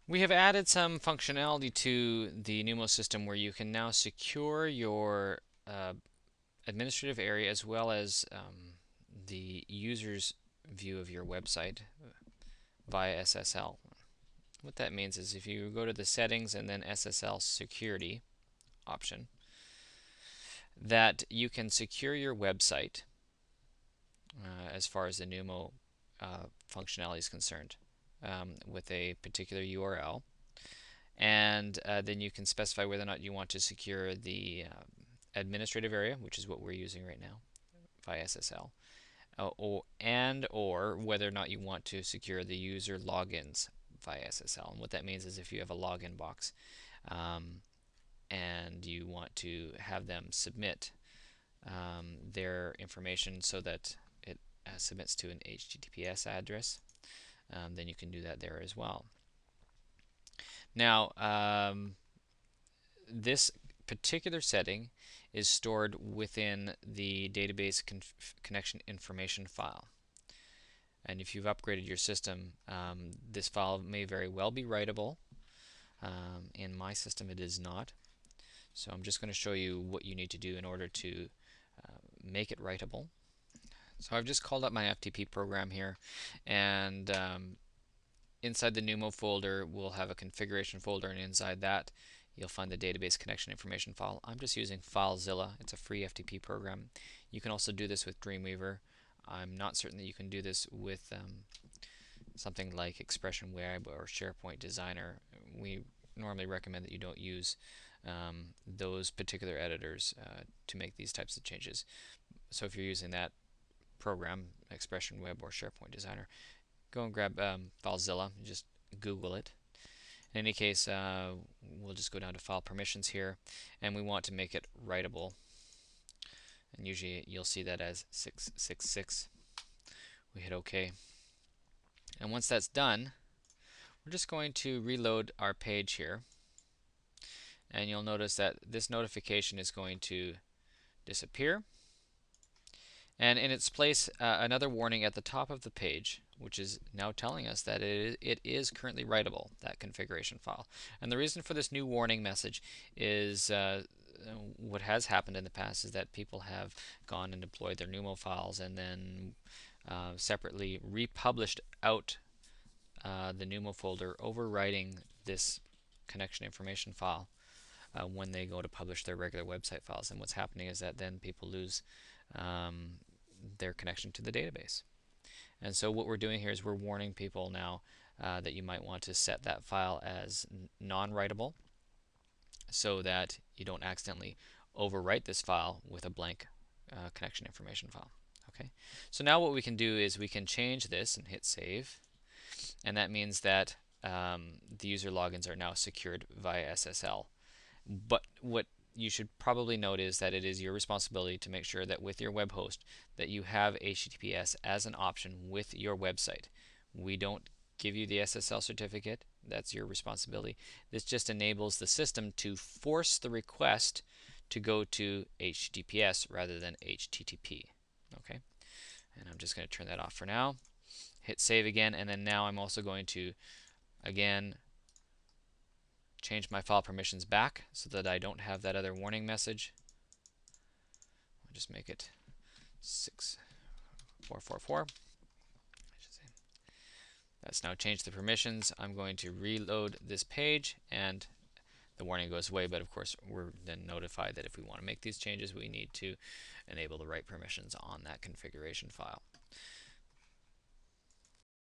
We have added some functionality to the Numo system where you can now secure your administrative area as well as the user's view of your website via SSL. What that means is if you go to the settings and then SSL Security option, that you can secure your website as far as the Numo functionality is concerned with a particular URL. And then you can specify whether or not you want to secure the administrative area, which is what we're using right now via SSL, or whether or not you want to secure the user logins via SSL. And what that means is if you have a login box and you want to have them submit their information so that it submits to an HTTPS address, then you can do that there as well. Now, this particular setting is stored within the database connection information file. And if you've upgraded your system, this file may very well be writable. In my system, it is not. So I'm just going to show you what you need to do in order to make it writable. So I've just called up my FTP program here, and inside the Numo folder, we'll have a configuration folder, and inside that, you'll find the database connection information file. I'm just using FileZilla. It's a free FTP program. You can also do this with Dreamweaver. I'm not certain that you can do this with something like Expression Web or SharePoint Designer. We normally recommend that you don't use those particular editors to make these types of changes. So if you're using that program, Expression Web or SharePoint Designer, go and grab FileZilla and just Google it. In any case, we'll just go down to File Permissions here, and we want to make it writable. And usually you'll see that as 666. We hit OK. And once that's done, we're just going to reload our page here. And you'll notice that this notification is going to disappear. And in its place, another warning at the top of the page, which is now telling us that it is currently writable, that configuration file. And the reason for this new warning message is what has happened in the past is that people have gone and deployed their Numo files and then separately republished out the Numo folder, overwriting this connection information file when they go to publish their regular website files. And what's happening is that then people lose their connection to the database. And so what we're doing here is we're warning people now that you might want to set that file as non-writable so that you don't accidentally overwrite this file with a blank connection information file. Okay. So now what we can do is we can change this and hit save, and that means that the user logins are now secured via SSL. But what you should probably note is that it is your responsibility to make sure that with your web host that you have HTTPS as an option with your website. We don't give you the SSL certificate. That's your responsibility. This just enables the system to force the request to go to HTTPS rather than HTTP. Okay, and I'm just going to turn that off for now. Hit save again, and then now I'm also going to again change my file permissions back so that I don't have that other warning message. I'll just make it 6444. That's now changed the permissions. I'm going to reload this page and the warning goes away, but of course we're then notified that if we want to make these changes we need to enable the right permissions on that configuration file.